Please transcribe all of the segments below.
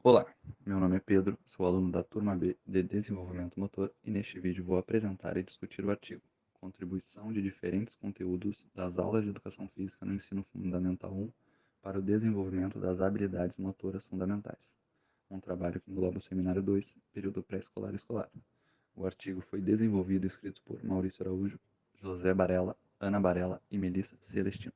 Olá, meu nome é Pedro, sou aluno da turma B de Desenvolvimento Motor e neste vídeo vou apresentar e discutir o artigo Contribuição de diferentes conteúdos das aulas de Educação Física no Ensino Fundamental 1 para o desenvolvimento das habilidades motoras fundamentais, um trabalho que engloba o Seminário 2, período pré-escolar e escolar. O artigo foi desenvolvido e escrito por Maurício Araújo, José Barella, Ana Barella e Melissa Celestino.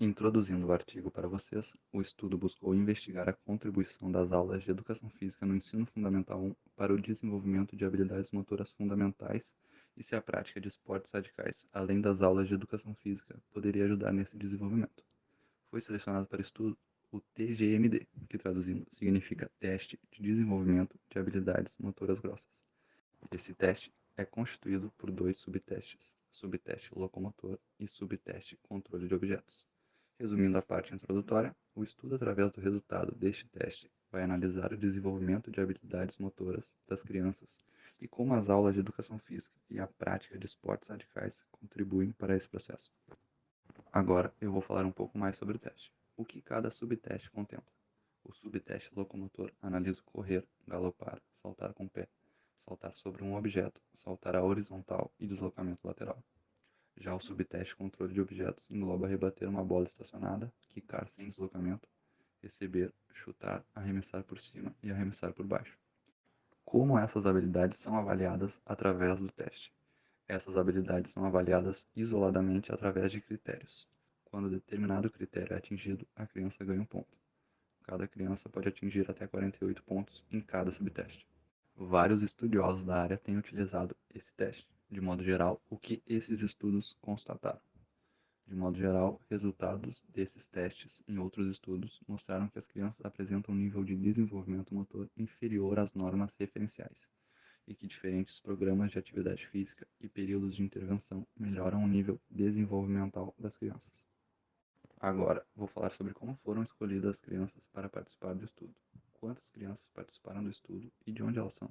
Introduzindo o artigo para vocês, o estudo buscou investigar a contribuição das aulas de Educação Física no Ensino Fundamental 1 para o desenvolvimento de habilidades motoras fundamentais e se a prática de esportes radicais, além das aulas de Educação Física, poderia ajudar nesse desenvolvimento. Foi selecionado para estudo o TGMD, que traduzindo significa Teste de Desenvolvimento de Habilidades Motoras Grossas. Esse teste é constituído por dois subtestes, subteste locomotor e subteste controle de objetos. Resumindo a parte introdutória, o estudo através do resultado deste teste vai analisar o desenvolvimento de habilidades motoras das crianças e como as aulas de educação física e a prática de esportes radicais contribuem para esse processo. Agora eu vou falar um pouco mais sobre o teste. O que cada subteste contempla? O subteste locomotor analisa o correr, galopar, saltar com o pé, saltar sobre um objeto, saltar à horizontal e deslocamento lateral. Já o subteste controle de objetos engloba rebater uma bola estacionada, quicar sem deslocamento, receber, chutar, arremessar por cima e arremessar por baixo. Como essas habilidades são avaliadas através do teste? Essas habilidades são avaliadas isoladamente através de critérios. Quando determinado critério é atingido, a criança ganha um ponto. Cada criança pode atingir até 48 pontos em cada subteste. Vários estudiosos da área têm utilizado esse teste. De modo geral, o que esses estudos constataram? De modo geral, resultados desses testes em outros estudos mostraram que as crianças apresentam um nível de desenvolvimento motor inferior às normas referenciais e que diferentes programas de atividade física e períodos de intervenção melhoram o nível desenvolvimental das crianças. Agora, vou falar sobre como foram escolhidas as crianças para participar do estudo. Quantas crianças participaram do estudo e de onde elas são?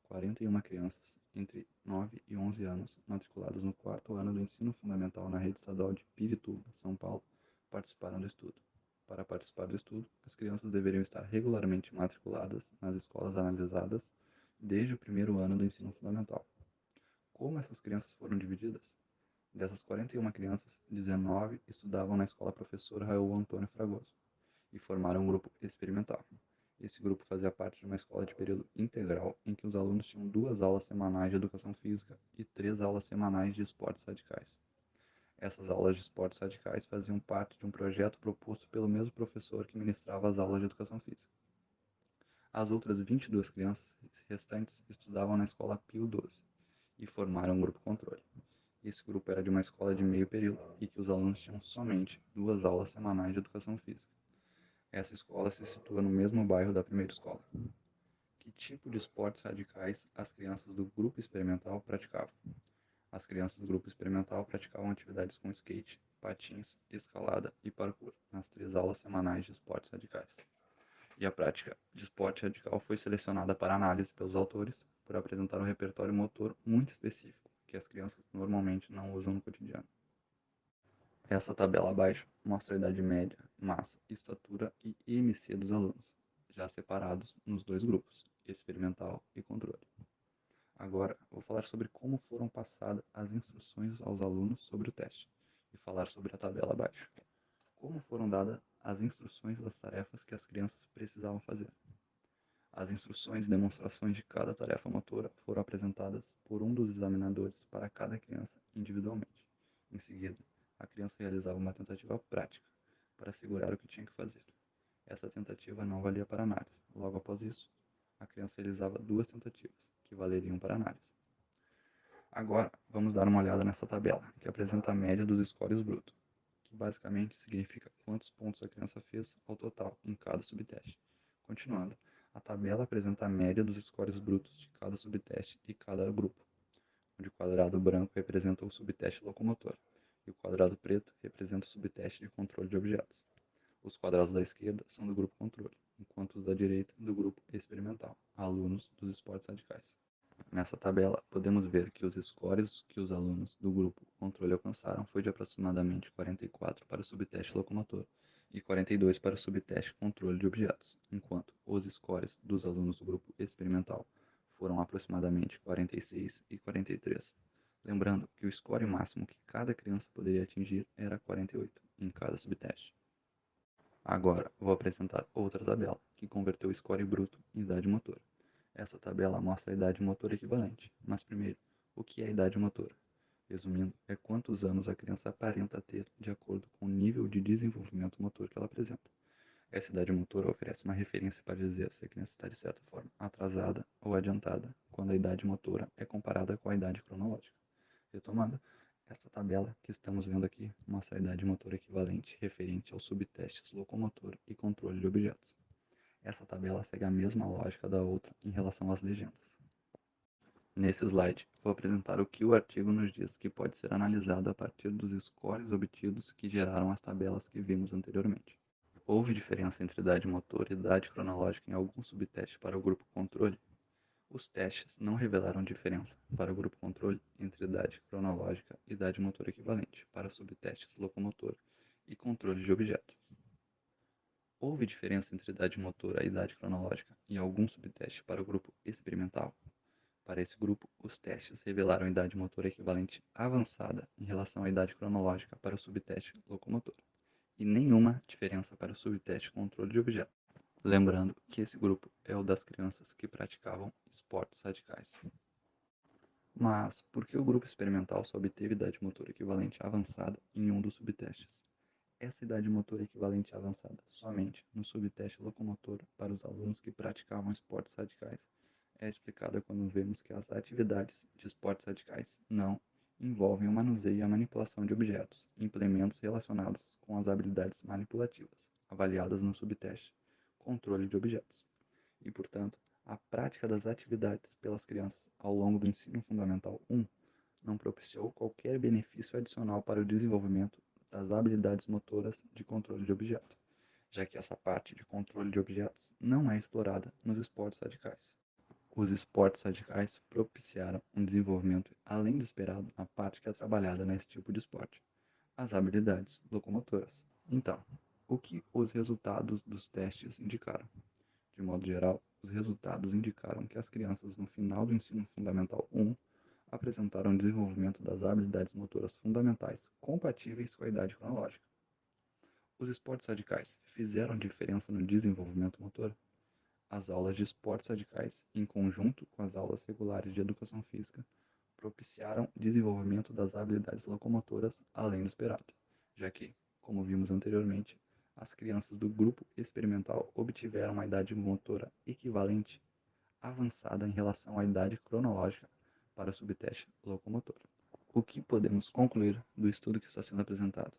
41 crianças entre 9 e 11 anos, matriculadas no quarto ano do ensino fundamental na rede estadual de Pirituba, São Paulo, participaram do estudo. Para participar do estudo, as crianças deveriam estar regularmente matriculadas nas escolas analisadas desde o primeiro ano do ensino fundamental. Como essas crianças foram divididas? Dessas 41 crianças, 19 estudavam na escola Professor Raul Antônio Fragoso e formaram um grupo experimental. Esse grupo fazia parte de uma escola de período integral em que os alunos tinham 2 aulas semanais de educação física e 3 aulas semanais de esportes radicais. Essas aulas de esportes radicais faziam parte de um projeto proposto pelo mesmo professor que ministrava as aulas de educação física. As outras 22 crianças restantes estudavam na escola Pio XII e formaram um grupo controle. Esse grupo era de uma escola de meio período e que os alunos tinham somente 2 aulas semanais de educação física. Essa escola se situa no mesmo bairro da primeira escola. Que tipo de esportes radicais as crianças do grupo experimental praticavam? As crianças do grupo experimental praticavam atividades com skate, patins, escalada e parkour nas 3 aulas semanais de esportes radicais. E a prática de esporte radical foi selecionada para análise pelos autores por apresentar um repertório motor muito específico, que as crianças normalmente não usam no cotidiano. Essa tabela abaixo mostra a idade média, massa, estatura e IMC dos alunos, já separados nos dois grupos, experimental e controle. Agora, vou falar sobre como foram passadas as instruções aos alunos sobre o teste e falar sobre a tabela abaixo. Como foram dadas as instruções das tarefas que as crianças precisavam fazer? As instruções e demonstrações de cada tarefa motora foram apresentadas por um dos examinadores para cada criança individualmente. Em seguida, a criança realizava uma tentativa prática para assegurar o que tinha que fazer. Essa tentativa não valia para análise. Logo após isso, a criança realizava 2 tentativas, que valeriam para análise. Agora, vamos dar uma olhada nessa tabela, que apresenta a média dos scores brutos, que basicamente significa quantos pontos a criança fez ao total em cada subteste. Continuando, a tabela apresenta a média dos scores brutos de cada subteste e cada grupo, onde o quadrado branco representa o subteste locomotor e o quadrado preto representa o subteste de controle de objetos. Os quadrados da esquerda são do grupo controle, enquanto os da direita do grupo experimental, alunos dos esportes radicais. Nessa tabela, podemos ver que os scores que os alunos do grupo controle alcançaram foi de aproximadamente 44 para o subteste locomotor e 42 para o subteste controle de objetos, enquanto os scores dos alunos do grupo experimental foram aproximadamente 46 e 43. Lembrando que o score máximo que cada criança poderia atingir era 48 em cada subteste. Agora, vou apresentar outra tabela, que converteu o score bruto em idade motora. Essa tabela mostra a idade motora equivalente, mas primeiro, o que é a idade motora? Resumindo, é quantos anos a criança aparenta ter de acordo com o nível de desenvolvimento motor que ela apresenta. Essa idade motora oferece uma referência para dizer se a criança está de certa forma atrasada ou adiantada, quando a idade motora é comparada com a idade cronológica. Retomando, esta tabela que estamos vendo aqui mostra a idade motora equivalente referente aos subtestes locomotor e controle de objetos. Essa tabela segue a mesma lógica da outra em relação às legendas. Nesse slide, vou apresentar o que o artigo nos diz que pode ser analisado a partir dos scores obtidos que geraram as tabelas que vimos anteriormente. Houve diferença entre idade motor e idade cronológica em algum subteste para o grupo controle? Os testes não revelaram diferença para o grupo controle entre idade cronológica e idade motor equivalente para subtestes locomotor e controle de objetos. Houve diferença entre idade motora e idade cronológica em algum subteste para o grupo experimental? Para esse grupo, os testes revelaram idade motora equivalente avançada em relação à idade cronológica para o subteste locomotor, e nenhuma diferença para o subteste controle de objetos. Lembrando que esse grupo é o das crianças que praticavam esportes radicais. Mas por que o grupo experimental só obteve idade motora equivalente avançada em um dos subtestes? Essa idade motora equivalente avançada somente no subteste locomotor para os alunos que praticavam esportes radicais é explicada quando vemos que as atividades de esportes radicais não envolvem o manuseio e a manipulação de objetos e implementos relacionados com as habilidades manipulativas, avaliadas no subteste controle de objetos. E, portanto, a prática das atividades pelas crianças ao longo do ensino fundamental 1 não propiciou qualquer benefício adicional para o desenvolvimento das habilidades motoras de controle de objeto, já que essa parte de controle de objetos não é explorada nos esportes radicais. Os esportes radicais propiciaram um desenvolvimento além do esperado na parte que é trabalhada nesse tipo de esporte, as habilidades locomotoras. Então, o que os resultados dos testes indicaram? De modo geral, os resultados indicaram que as crianças no final do ensino fundamental 1 apresentaram desenvolvimento das habilidades motoras fundamentais compatíveis com a idade cronológica. Os esportes radicais fizeram diferença no desenvolvimento motor? As aulas de esportes radicais, em conjunto com as aulas regulares de educação física, propiciaram o desenvolvimento das habilidades locomotoras além do esperado, já que, como vimos anteriormente, as crianças do grupo experimental obtiveram uma idade motora equivalente avançada em relação à idade cronológica para o subteste locomotor. O que podemos concluir do estudo que está sendo apresentado?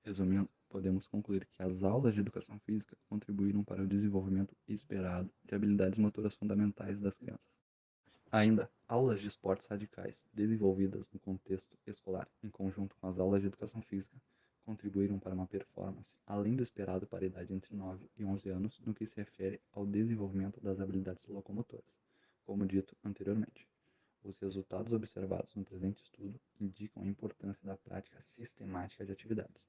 Resumindo, podemos concluir que as aulas de educação física contribuíram para o desenvolvimento esperado de habilidades motoras fundamentais das crianças. Ainda, aulas de esportes radicais desenvolvidas no contexto escolar em conjunto com as aulas de educação física contribuíram para uma performance além do esperado para a idade entre 9 e 11 anos no que se refere ao desenvolvimento das habilidades locomotoras, como dito anteriormente. Os resultados observados no presente estudo indicam a importância da prática sistemática de atividades,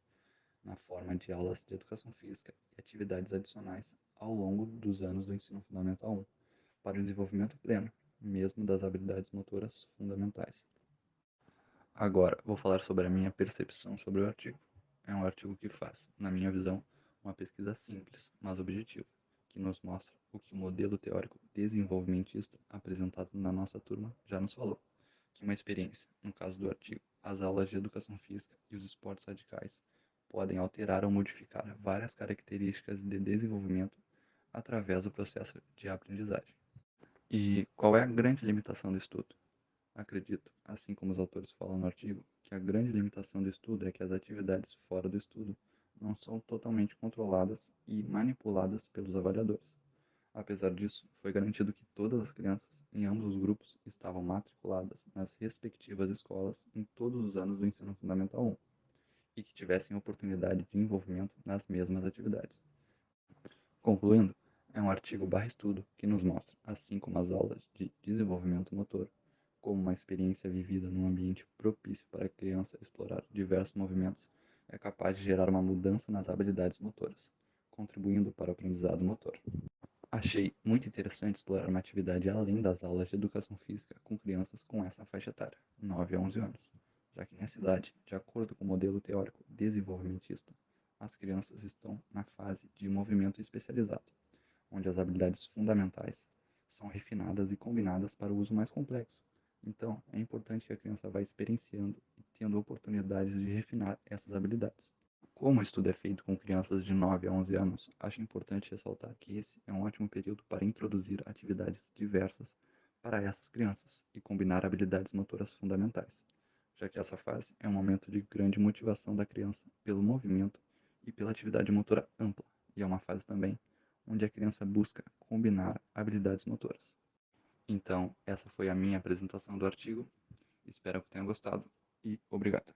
na forma de aulas de educação física e atividades adicionais ao longo dos anos do ensino fundamental 1, para o desenvolvimento pleno, mesmo das habilidades motoras fundamentais. Agora, vou falar sobre a minha percepção sobre o artigo. É um artigo que faz, na minha visão, uma pesquisa simples, mas objetiva, que nos mostra o que o modelo teórico desenvolvimentista apresentado na nossa turma já nos falou, que uma experiência, no caso do artigo, as aulas de educação física e os esportes radicais podem alterar ou modificar várias características de desenvolvimento através do processo de aprendizagem. E qual é a grande limitação do estudo? Acredito, assim como os autores falam no artigo, que a grande limitação do estudo é que as atividades fora do estudo não são totalmente controladas e manipuladas pelos avaliadores. Apesar disso, foi garantido que todas as crianças em ambos os grupos estavam matriculadas nas respectivas escolas em todos os anos do ensino fundamental 1 e que tivessem oportunidade de envolvimento nas mesmas atividades. Concluindo, é um artigo/estudo que nos mostra, assim como as aulas de desenvolvimento motor, como uma experiência vivida num ambiente propício para a criança explorar diversos movimentos é capaz de gerar uma mudança nas habilidades motoras, contribuindo para o aprendizado motor. Achei muito interessante explorar uma atividade além das aulas de educação física com crianças com essa faixa etária, 9 a 11 anos, já que nessa idade, de acordo com o modelo teórico desenvolvimentista, as crianças estão na fase de movimento especializado, onde as habilidades fundamentais são refinadas e combinadas para o uso mais complexo. Então, é importante que a criança vá experienciando e tendo oportunidades de refinar essas habilidades. Como o estudo é feito com crianças de 9 a 11 anos, acho importante ressaltar que esse é um ótimo período para introduzir atividades diversas para essas crianças e combinar habilidades motoras fundamentais, já que essa fase é um momento de grande motivação da criança pelo movimento e pela atividade motora ampla, e é uma fase também onde a criança busca combinar habilidades motoras. Então, essa foi a minha apresentação do artigo. Espero que tenham gostado e obrigado.